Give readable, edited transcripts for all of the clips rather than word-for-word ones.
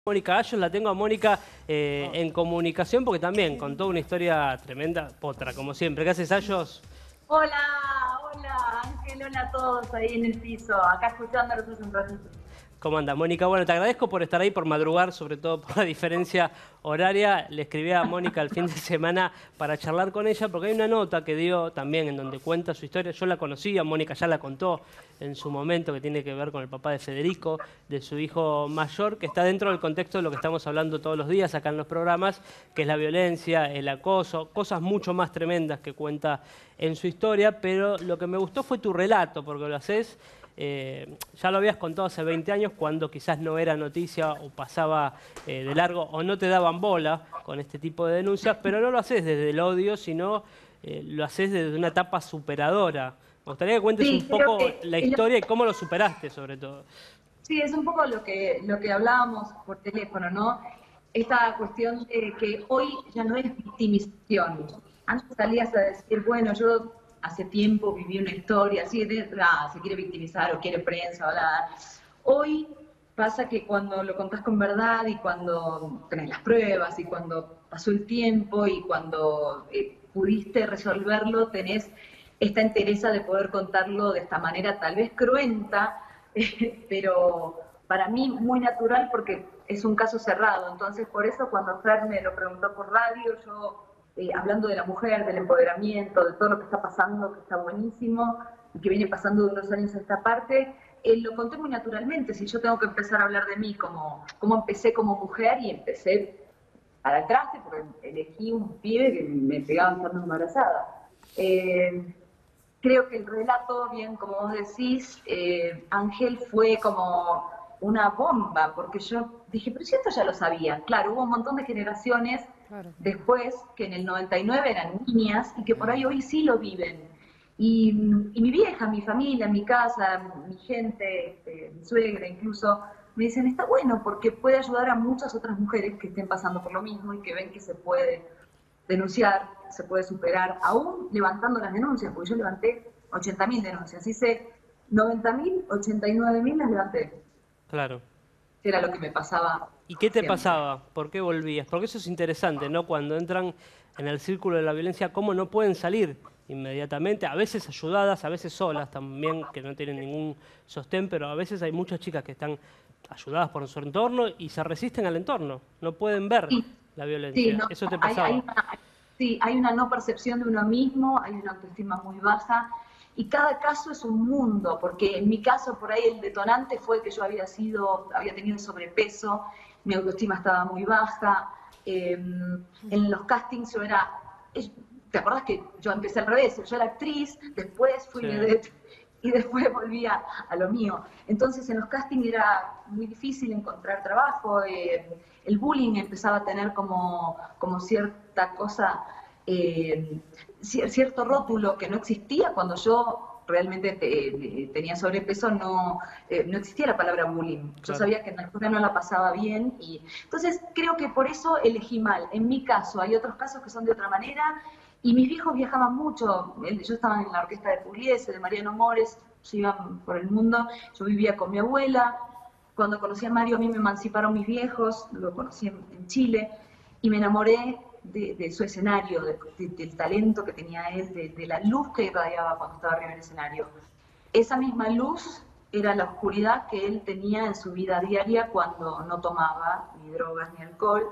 Mónica Ayos, la tengo a Mónica en comunicación porque también contó una historia tremenda, potra, como siempre. ¿Qué haces, Ayos? Hola Ángel, hola a todos ahí en el piso, acá escuchándolos hace un ratito. ¿Cómo anda, Mónica? Bueno, te agradezco por estar ahí, por madrugar, sobre todo por la diferencia horaria. Le escribí a Mónica el fin de semana para charlar con ella, porque hay una nota que dio también en donde cuenta su historia. Yo la conocía, Mónica ya la contó en su momento, que tiene que ver con el papá de Federico, de su hijo mayor, que está dentro del contexto de lo que estamos hablando todos los días acá en los programas, que es la violencia, el acoso, cosas mucho más tremendas que cuenta en su historia. Pero lo que me gustó fue tu relato, porque lo haces... ya lo habías contado hace 20 años cuando quizás no era noticia o pasaba de largo o no te daban bola con este tipo de denuncias, pero no lo haces desde el odio, sino lo haces desde una etapa superadora. Me gustaría que cuentes un poco la historia y cómo lo superaste, sobre todo. Sí, es un poco lo que hablábamos por teléfono, ¿no? Esta cuestión de que hoy ya no es victimización. Antes salías a decir, bueno, yo hace tiempo viví una historia, así se quiere victimizar o quiere prensa, bla. Hoy pasa que cuando lo contás con verdad y cuando tenés las pruebas y cuando pasó el tiempo y cuando pudiste resolverlo, tenés esta entereza de poder contarlo de esta manera tal vez cruenta, pero para mí muy natural porque es un caso cerrado. Entonces, por eso cuando Fer me lo preguntó por radio, yo hablando de la mujer, del empoderamiento, de todo lo que está pasando, que está buenísimo, y que viene pasando de unos años a esta parte, lo conté muy naturalmente. Si yo tengo que empezar a hablar de mí, como empecé como mujer, y empecé para el traste, porque elegí un pibe que me pegaba estando embarazada. Creo que el relato, bien como vos decís, Ángel, fue como una bomba, porque yo dije, pero si esto ya lo sabía. Claro, hubo un montón de generaciones después que en el 99 eran niñas y que por ahí hoy sí lo viven. Y mi vieja, mi familia, mi casa, mi gente, mi suegra incluso, me dicen, está bueno porque puede ayudar a muchas otras mujeres que estén pasando por lo mismo y que ven que se puede denunciar, se puede superar, aún levantando las denuncias, porque yo levanté 80.000 denuncias, hice 90.000, 89.000 las levanté. Claro. Era lo que me pasaba. ¿Y qué te siempre. pasaba? ¿Por qué volvías? Porque eso es interesante, ¿no? Cuando entran en el círculo de la violencia, cómo no pueden salir inmediatamente, a veces ayudadas, a veces solas también, que no tienen ningún sostén, pero a veces hay muchas chicas que están ayudadas por su entorno y se resisten al entorno, no pueden ver Sí, la sí, violencia. no, ¿Eso te pasaba? hay una no percepción de uno mismo, hay una autoestima muy baja, y cada caso es un mundo, porque en mi caso por ahí el detonante fue que yo había tenido sobrepeso, mi autoestima estaba muy baja, en los castings yo era, ¿te acordás que yo empecé al revés? Yo era actriz, después fui Sí. vedette y después volví a lo mío. Entonces en los castings era muy difícil encontrar trabajo, el bullying empezaba a tener como cierta cosa, cierto rótulo que no existía cuando yo realmente tenía sobrepeso, no existía la palabra bullying. Yo sabía que en la escuela no la pasaba bien y entonces creo que por eso elegí mal. En mi caso, hay otros casos que son de otra manera y mis viejos viajaban mucho. Yo estaba en la orquesta de Pugliese, de Mariano Mores, se iban por el mundo. Yo vivía con mi abuela. Cuando conocí a Mario, a mí me emanciparon mis viejos, lo conocí en Chile y me enamoré de su escenario, del talento que tenía él, de la luz que irradiaba cuando estaba arriba en el escenario. Esa misma luz era la oscuridad que él tenía en su vida diaria cuando no tomaba ni drogas ni alcohol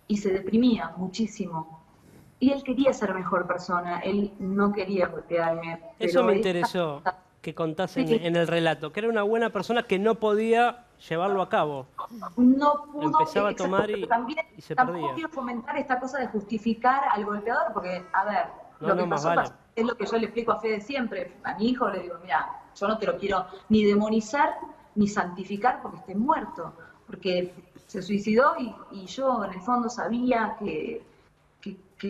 y se deprimía muchísimo. Y él quería ser mejor persona, él no quería golpearme, Eso pero me esta... interesó que contás Sí, en el relato, que era una buena persona que no podía llevarlo a cabo. no pudo, Empezaba a exacto, tomar pero también y se tampoco perdía. quiero fomentar esta cosa de justificar al golpeador, porque, a ver, No, lo que no, más pasó, vale. pasó, es lo que yo le explico a Fede siempre, a mi hijo le digo, mira, yo no te lo quiero ni demonizar ni santificar porque esté muerto, porque se suicidó y yo en el fondo sabía que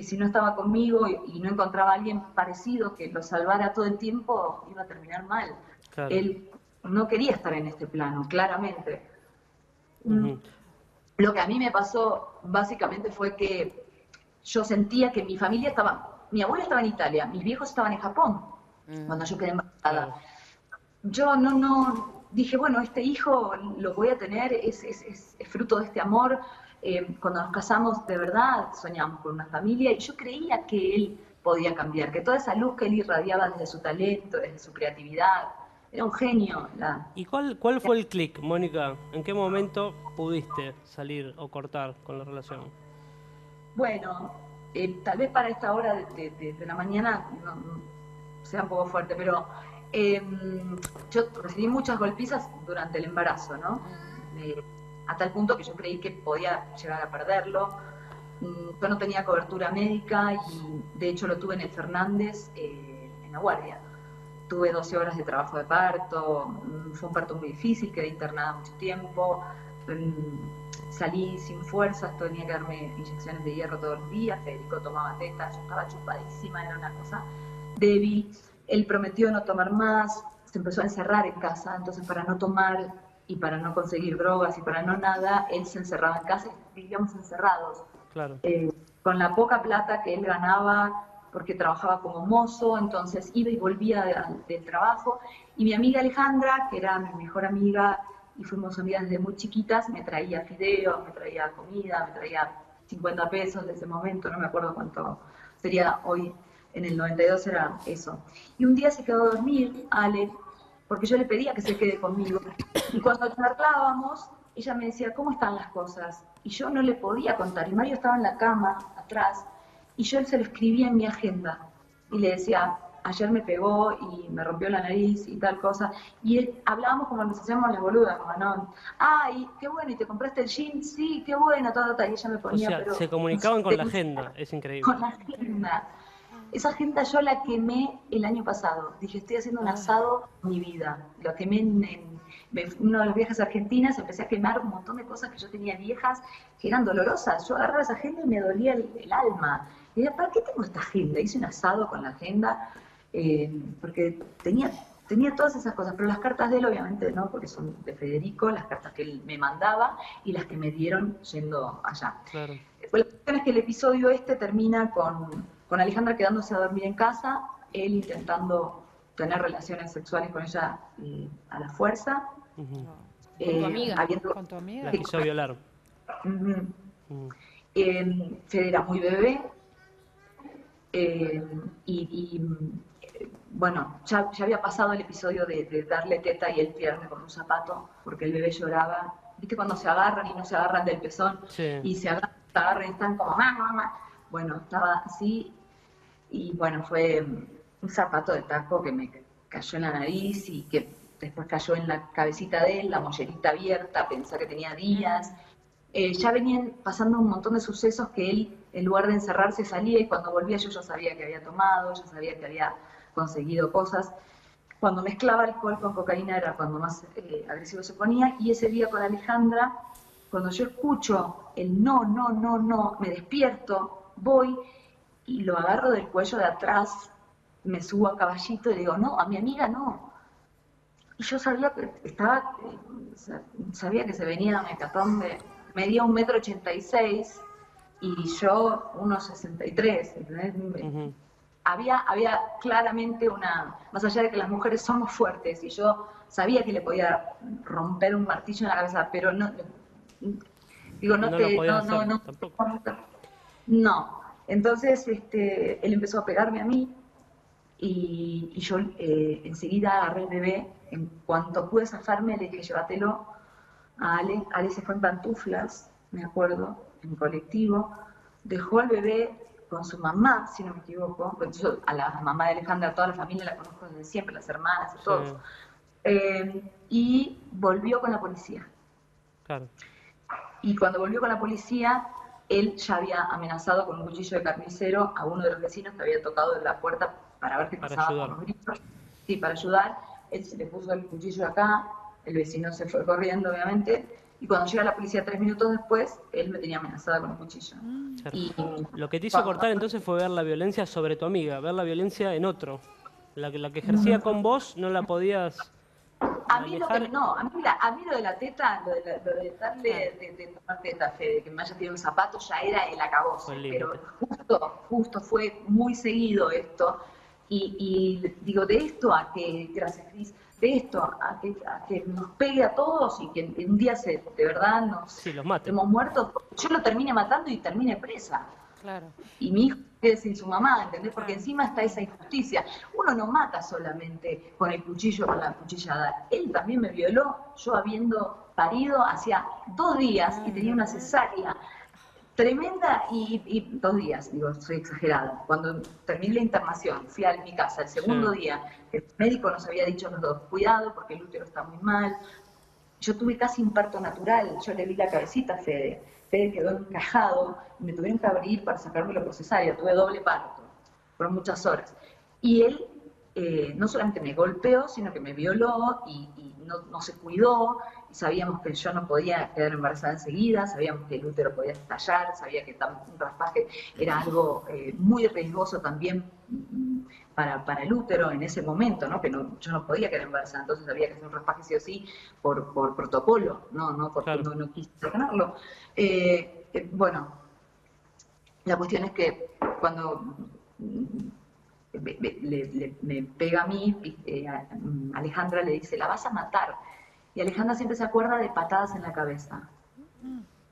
si no estaba conmigo y no encontraba a alguien parecido que lo salvara todo el tiempo, iba a terminar mal. Claro. Él no quería estar en este plano, claramente. Ujú. Lo que a mí me pasó básicamente fue que yo sentía que mi familia mi abuela estaba en Italia, mis viejos estaban en Japón cuando yo quedé embarazada. Claro. Yo dije, bueno, este hijo lo voy a tener, es fruto de este amor. Cuando nos casamos, de verdad, soñamos con una familia y yo creía que él podía cambiar, que toda esa luz que él irradiaba desde su talento, desde su creatividad, era un genio. ¿Y cuál fue el clic, Mónica? ¿En qué momento pudiste salir o cortar con la relación? Bueno, tal vez para esta hora de la mañana sea un poco fuerte, pero yo recibí muchas golpizas durante el embarazo, ¿no? A tal punto que yo creí que podía llegar a perderlo. Yo no tenía cobertura médica y de hecho lo tuve en el Fernández, en La Guardia. Tuve 12 horas de trabajo de parto, fue un parto muy difícil, quedé internada mucho tiempo, salí sin fuerzas, tenía que darme inyecciones de hierro todos los días, Federico tomaba tetas, yo estaba chupadísima, era una cosa débil. Él prometió no tomar más, se empezó a encerrar en casa, entonces para no tomar y para no conseguir drogas y para no nada, él se encerraba en casa y vivíamos encerrados. Claro. Con la poca plata que él ganaba, porque trabajaba como mozo, entonces iba y volvía del trabajo. Y mi amiga Alejandra, que era mi mejor amiga, y fuimos amigas desde muy chiquitas, me traía fideos, me traía comida, me traía 50 pesos de ese momento, no me acuerdo cuánto sería hoy, en el 92 era eso. Y un día se quedó a dormir, Ale, porque yo le pedía que se quede conmigo. Y cuando charlábamos, ella me decía, ¿cómo están las cosas? Y yo no le podía contar. Y Mario estaba en la cama, atrás, y yo se lo escribía en mi agenda. Y le decía, ayer me pegó y me rompió la nariz y tal cosa. Y él, hablábamos como nos hacíamos las boludas, como no, ay, qué bueno, ¿y te compraste el jean? Sí, qué bueno, todo. Y ella me ponía, O sea, pero... se comunicaban con la agenda, es increíble. Con la agenda. Esa agenda yo la quemé el año pasado. Dije, estoy haciendo un asado en mi vida. Lo quemé en uno de los viajes a Argentina, empecé a quemar un montón de cosas que yo tenía viejas, que eran dolorosas. Yo agarraba esa agenda y me dolía el alma. Y decía, ¿para qué tengo esta agenda? Hice un asado con la agenda, porque tenía todas esas cosas, pero las cartas de él obviamente no, porque son de Federico, las cartas que él me mandaba y las que me dieron yendo allá. Claro. Pues la cuestión es que el episodio termina con Alejandra quedándose a dormir en casa, él intentando tener relaciones sexuales con ella a la fuerza. ¿Con tu amiga? ¿Con tu amiga? La quiso violar. Fede era muy bebé bueno, ya había pasado el episodio de darle teta y él tirarme con un zapato porque el bebé lloraba. ¿Viste cuando se agarran y no se agarran del pezón? Sí. Y se agarran y están como mamá. Bueno, estaba así y bueno, fue un zapato de taco que me cayó en la nariz y que después cayó en la cabecita de él, la mollerita abierta, pensé que tenía días. Ya venían pasando un montón de sucesos que él, en lugar de encerrarse, salía y cuando volvía yo ya sabía que había tomado, ya sabía que había conseguido cosas. Cuando mezclaba alcohol con cocaína era cuando más agresivo se ponía, y ese día con Alejandra, cuando yo escucho el no, no, no, no, me despierto, voy y lo agarro del cuello de atrás, me subo a caballito y le digo, no, a mi amiga no. Y yo sabía que sabía que se venía una hecatombe, medía 1,86 m y yo 1,63 m, ¿entendés? Había claramente más allá de que las mujeres somos fuertes y yo sabía que le podía romper un martillo en la cabeza, pero no, digo, no. Entonces él empezó a pegarme a mí y yo enseguida agarré el bebé. En cuanto pude zafarme le dije, llévatelo a Ale. Ale se fue en pantuflas, me acuerdo, en colectivo, dejó al bebé con su mamá, si no me equivoco, porque yo a la mamá de Alejandra, a toda la familia la conozco desde siempre, las hermanas y todos, y volvió con la policía. Claro. Y cuando volvió con la policía, él ya había amenazado con un cuchillo de carnicero a uno de los vecinos que había tocado en la puerta para ver qué pasaba con los gritos. Sí, para ayudar. Él se le puso el cuchillo acá, el vecino se fue corriendo, obviamente, y cuando llega la policía 3 minutos después, él me tenía amenazada con un cuchillo. Y lo que te hizo cortar entonces fue ver la violencia sobre tu amiga, ver la violencia en otro. La que ejercía con vos no la podías a mí a mí lo de la teta, lo de darle de tomar teta, Fede, que me haya tirado un zapato, ya era el acabose. Pero justo fue muy seguido esto. Y digo, de esto a que, gracias Cris, de esto, a que nos pegue a todos y que un día de verdad Sí, los mate. hemos muerto, yo lo termine matando y termine presa. Claro. Y mi hijo quede sin su mamá, ¿entendés? Porque encima está esa injusticia. Uno no mata solamente con el cuchillo, con la cuchillada. Él también me violó, yo habiendo parido hacía 2 días y tenía una cesárea tremenda y 2 días, digo, soy exagerada. Cuando terminé la internación, fui a mi casa el segundo día, el médico nos había dicho a los dos, cuidado porque el útero está muy mal. Yo tuve casi un parto natural, yo le vi la cabecita a Fede. Fede quedó encajado y me tuvieron que abrir para sacármelo por cesárea, tuve doble parto, fueron muchas horas. Y él no solamente me golpeó, sino que me violó y no se cuidó, y sabíamos que yo no podía quedar embarazada enseguida, sabíamos que el útero podía estallar, sabía que un raspaje era algo muy riesgoso también para el útero en ese momento, ¿no? Que yo no podía quedar embarazada, entonces había que hacer un raspaje sí o sí por protocolo, no porque Claro. no quise tenerlo. Bueno, la cuestión es que cuando me pega a mí, Alejandra le dice, la vas a matar. Y Alejandra siempre se acuerda de patadas en la cabeza.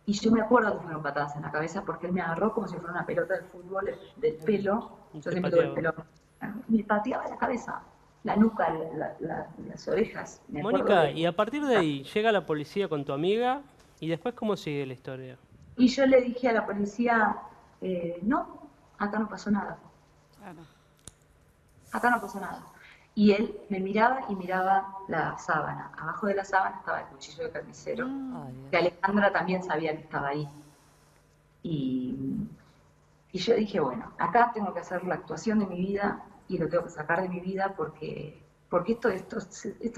Y yo me acuerdo que fueron patadas en la cabeza porque él me agarró como si fuera una pelota de fútbol del pelo. Yo siempre tuve el pelo. Me pateaba la cabeza, la nuca, las orejas. Mónica, y a partir de ahí, llega la policía con tu amiga, y después, ¿cómo sigue la historia? Y yo le dije a la policía, no, acá no pasó nada. Claro. Acá no pasó nada. Y él me miraba y miraba la sábana. Abajo de la sábana estaba el cuchillo de carnicero, que Alejandra también sabía que estaba ahí. Y yo dije, bueno, acá tengo que hacer la actuación de mi vida y lo tengo que sacar de mi vida porque esto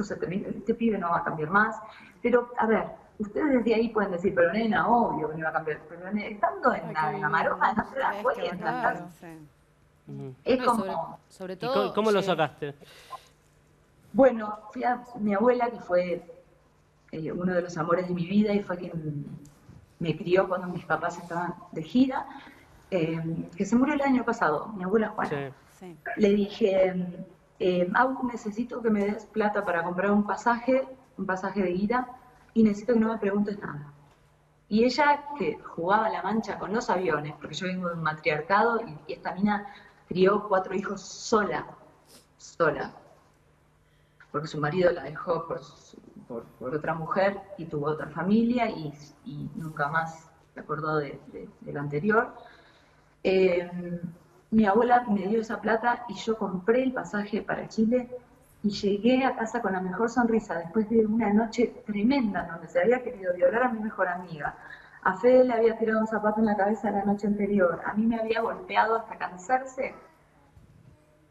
se termina, este pibe no va a cambiar más. Pero, a ver, ustedes desde ahí pueden decir, pero nena, obvio que no iba a cambiar. Pero estando en la maroma no te das cuenta. Claro, sí. Es No, como... sobre ¿Y todo, cómo lo sacaste? Bueno, fui a mi abuela, que fue uno de los amores de mi vida y fue quien me crió cuando mis papás estaban de gira, que se murió el año pasado, mi abuela Juana. Sí. Sí. Le dije, necesito que me des plata para comprar un pasaje de ida, y necesito que no me preguntes nada. Y ella, que jugaba a la mancha con los aviones, porque yo vengo de un matriarcado y esta mina crió 4 hijos sola, porque su marido la dejó por otra mujer y tuvo otra familia y nunca más se acordó de lo anterior. Mi abuela me dio esa plata y yo compré el pasaje para Chile y llegué a casa con la mejor sonrisa después de una noche tremenda donde se había querido violar a mi mejor amiga. A Fede le había tirado un zapato en la cabeza la noche anterior, a mí me había golpeado hasta cansarse.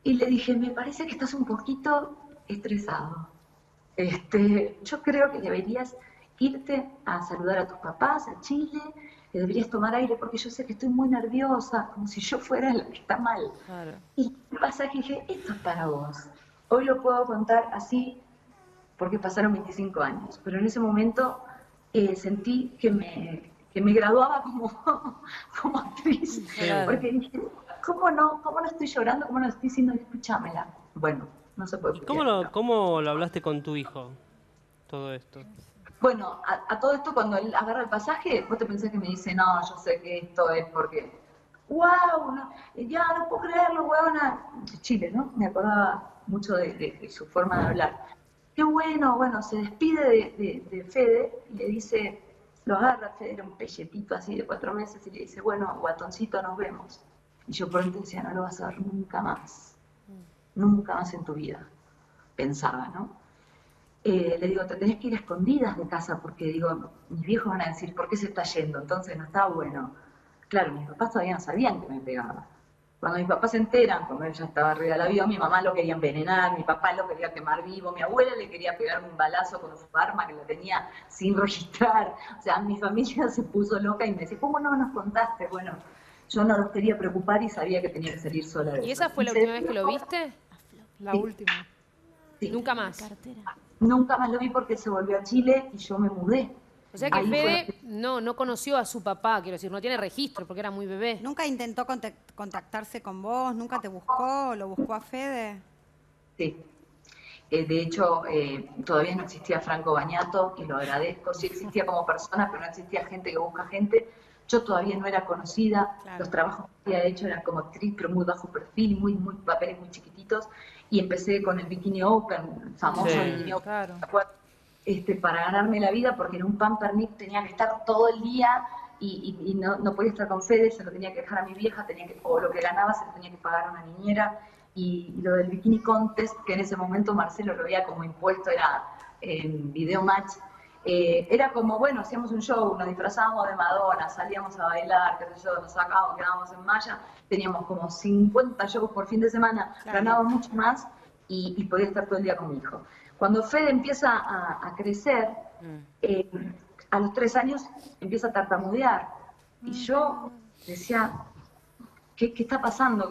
Y le dije, me parece que estás un poquito estresado. Yo creo que deberías irte a saludar a tus papás a Chile, que deberías tomar aire porque yo sé que estoy muy nerviosa, como si yo fuera la que está mal. Claro. Y pasa que dije, esto es para vos. Hoy lo puedo contar así porque pasaron 25 años, pero en ese momento sentí que me graduaba como actriz, Claro. porque dije, ¿cómo no estoy llorando? ¿Cómo no estoy diciendo, escúchamela? Bueno, no se puede. ¿Y cómo lo hablaste con tu hijo, todo esto? Bueno, a todo esto, cuando él agarra el pasaje, vos te pensás que me dice, no, yo sé que esto es porque, wow, no, ya no puedo creerlo, huevona. Chile, ¿no? Me acordaba mucho de su forma de hablar. Qué bueno, se despide de Fede y le dice, lo agarra, Fede era un pelletito así de 4 meses, y le dice, bueno, guatoncito, nos vemos. Y yo por dentro decía, no lo vas a ver nunca más en tu vida, pensaba, ¿no? Le digo, te tenés que ir a escondidas de casa porque, digo, mis viejos van a decir, ¿por qué se está yendo? Entonces no estaba bueno. Claro, mis papás todavía no sabían que me pegaba. Cuando mis papás se enteran, cuando él ya estaba arriba del avión, mi mamá lo quería envenenar, mi papá lo quería quemar vivo, mi abuela le quería pegar un balazo con su arma que la tenía sin registrar. O sea, mi familia se puso loca y me decía, ¿cómo no nos contaste? Bueno, yo no los quería preocupar y sabía que tenía que salir sola de eso. ¿Y esa fue la última vez que lo viste? La Sí. última. Sí. Nunca más. Nunca más lo vi porque se volvió a Chile y yo me mudé. O sea que Ahí Fede fue- no conoció a su papá, quiero decir, no tiene registro porque era muy bebé. ¿Nunca intentó contactarse con vos? ¿Nunca te buscó? ¿Lo buscó a Fede? Sí. De hecho, todavía no existía Franco Bagnato y lo agradezco. Sí existía como persona, pero no existía gente que busca gente. Yo todavía no era conocida. Claro. Los trabajos que había hecho eran como actriz, pero muy bajo perfil, muy papeles muy chiquititos. Y empecé con el Bikini Open, famoso Sí. Bikini Open, Claro. para ganarme la vida, porque en un Pampernick tenía que estar todo el día y no podía estar con Fede, se lo tenía que dejar a mi vieja, o lo que ganaba se lo tenía que pagar a una niñera. Y lo del Bikini Contest, que en ese momento Marcelo lo veía como impuesto, era Video Match, era como, bueno, hacíamos un show, nos disfrazábamos de Madonna, salíamos a bailar, qué sé yo, nos sacábamos, quedábamos en malla, teníamos como 50 shows por fin de semana, Claro. ganaba mucho más y podía estar todo el día con mi hijo. Cuando Fede empieza a crecer, a los 3 años empieza a tartamudear. Y yo decía, ¿qué está pasando?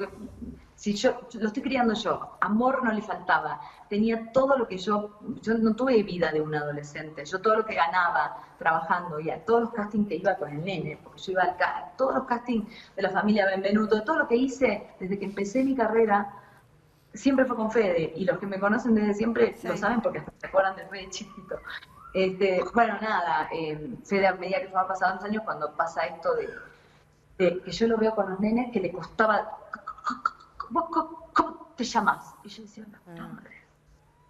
Si yo lo estoy criando yo, amor no le faltaba, tenía todo lo que yo no tuve vida de un adolescente, yo todo lo que ganaba trabajando y a todos los castings que iba con el nene, porque yo iba a todos los castings de la familia Benvenuto, todo lo que hice desde que empecé mi carrera, siempre fue con Fede, y los que me conocen desde siempre Sí. lo saben porque hasta se acuerdan de Fede chiquito. Bueno, nada, Fede a medida que van pasando los años, cuando pasa esto de que yo lo veo con los nenes, que le costaba, ¿cómo te llamas? Y yo decía, no, madre.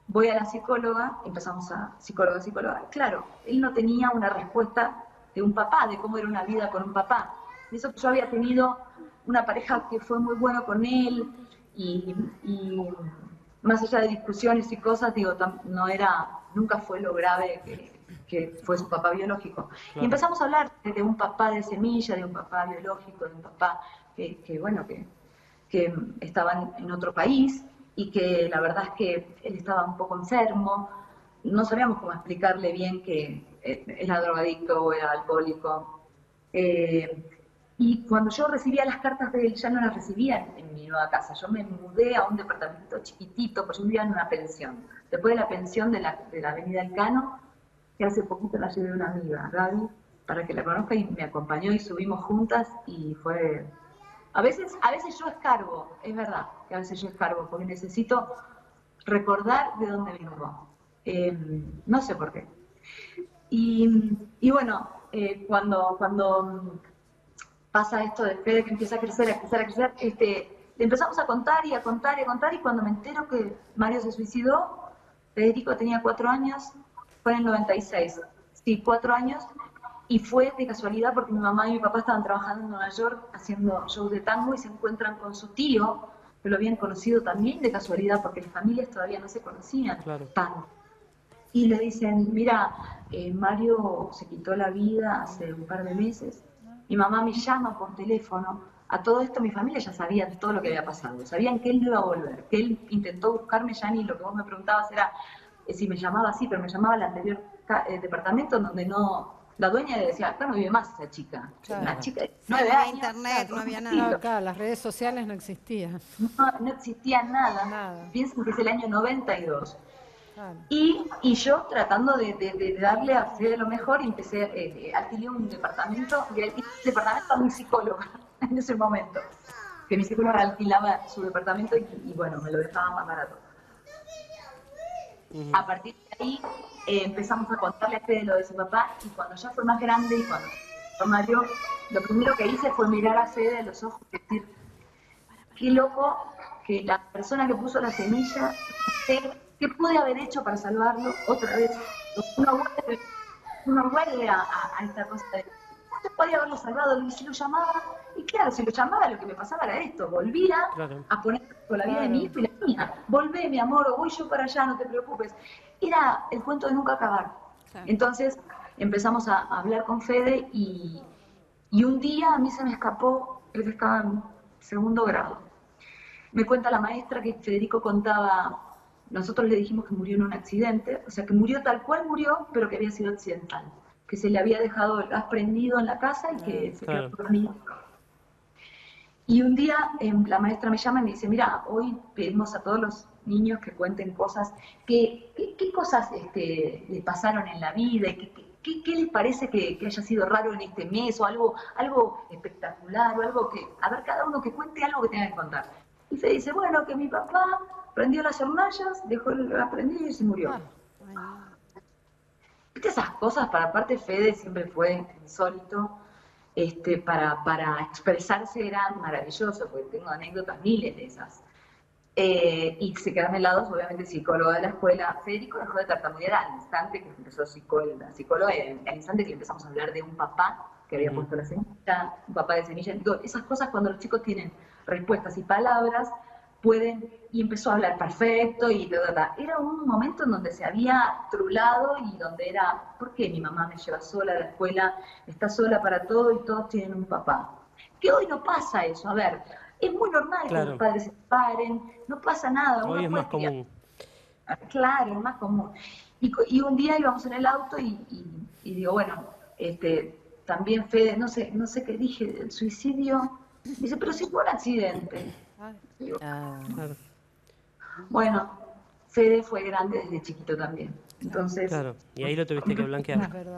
Voy a la psicóloga, empezamos a psicóloga. Claro, él no tenía una respuesta de un papá, de cómo era una vida con un papá. Y eso que yo había tenido una pareja que fue muy buena con él, y más allá de discusiones y cosas, digo, nunca fue lo grave que fue su papá biológico. Claro. Y empezamos a hablar de un papá de semilla, de un papá biológico, de un papá que estaba en otro país y que la verdad es que él estaba un poco enfermo. No sabíamos cómo explicarle bien que era drogadicto o era alcohólico. Y cuando yo recibía las cartas de él, ya no las recibía en mi nueva casa. Yo me mudé a un departamento chiquitito, porque yo vivía en una pensión. Después de la pensión de la Avenida Elcano, que hace poquito la llevé a una amiga, Gaby, para que la conozca, y me acompañó y subimos juntas y fue... A veces yo escarbo, es verdad que a veces yo escarbo, porque necesito recordar de dónde vengo. No sé por qué. Y bueno, cuando pasa esto de Fede que empieza a crecer, le empezamos a contar, y cuando me entero que Mario se suicidó, Federico tenía 4 años, fue en el 96, sí, 4 años, y fue de casualidad porque mi mamá y mi papá estaban trabajando en Nueva York haciendo shows de tango y se encuentran con su tío, que lo habían conocido también de casualidad porque las familias todavía no se conocían tanto. Y le dicen, mira, Mario se quitó la vida hace un par de meses. Mi mamá me llama por teléfono. A todo esto mi familia ya sabía todo lo que había pasado. Sabían que él no iba a volver, que él intentó buscarme ya, ni lo que vos me preguntabas era si me llamaba así, pero me llamaba al anterior departamento donde no... La dueña le decía, acá no vive más esa chica. Claro. Una chica de No 9 había años. internet, no había No, nada. claro, las redes sociales no existían. No existía nada. Nada. Piensen que es el año 92. Claro. Y yo tratando de darle a Fede lo mejor, empecé, alquilé un departamento, y alquilé un departamento a mi psicóloga en ese momento. Que mi psicóloga alquilaba su departamento y bueno, me lo dejaba más barato. A partir de ahí empezamos a contarle a Fede lo de su papá, y cuando ya fue más grande y cuando fue Mario, lo primero que hice fue mirar a Fede a los ojos y decir, qué loco que la persona que puso la semilla, ¿qué pude haber hecho para salvarlo otra vez? Uno vuelve a esta cosa de, no se podía haberlo salvado, y si lo llamaba, y claro, si lo llamaba lo que me pasaba era esto, volvía a poner con la vida de mi hijo y la mía, volvé mi amor, o voy yo para allá, no te preocupes. Era el cuento de nunca acabar. Sí. Entonces empezamos a hablar con Fede y un día a mí se me escapó, él estaba en 2º grado. Me cuenta la maestra que Federico contaba, nosotros le dijimos que murió en un accidente, o sea que murió tal cual murió, pero que había sido accidental, que se le había dejado el gas prendido en la casa y que se quedó dormido. Y un día la maestra me llama y me dice, mira, hoy pedimos a todos los niños que cuenten cosas, qué cosas les pasaron en la vida, qué les parece que haya sido raro en este mes, o algo espectacular, o algo que, a ver, cada uno que cuente algo que tenga que contar. Y Fede dice, bueno, que mi papá prendió las hornallas, la prendió y se murió. ¿Viste esas cosas? Para parte Fede siempre fue insólito. Para expresarse era maravilloso, porque tengo anécdotas miles de esas. Y se quedan helados, obviamente, psicólogo de la escuela. Federico dejó de tartamudear al instante que empezó la psicóloga, al instante que empezamos a hablar de un papá que había puesto la semilla, un papá de semilla. Digo, esas cosas cuando los chicos tienen respuestas y palabras, pueden, y empezó a hablar perfecto, y era un momento en donde se había trulado y donde era, ¿por qué mi mamá me lleva sola a la escuela? Está sola para todo y todos tienen un papá. Que hoy no pasa eso, a ver, es muy normal que los padres se separen, no pasa nada. Hoy es más común. Claro, es más común. Y un día íbamos en el auto y digo, bueno, también Fede, no sé qué dije, el suicidio. Dice, pero si fue un accidente. Digo, Claro. bueno, Fede fue grande desde chiquito también. Entonces, Claro, y ahí lo tuviste que blanquear. Es verdad.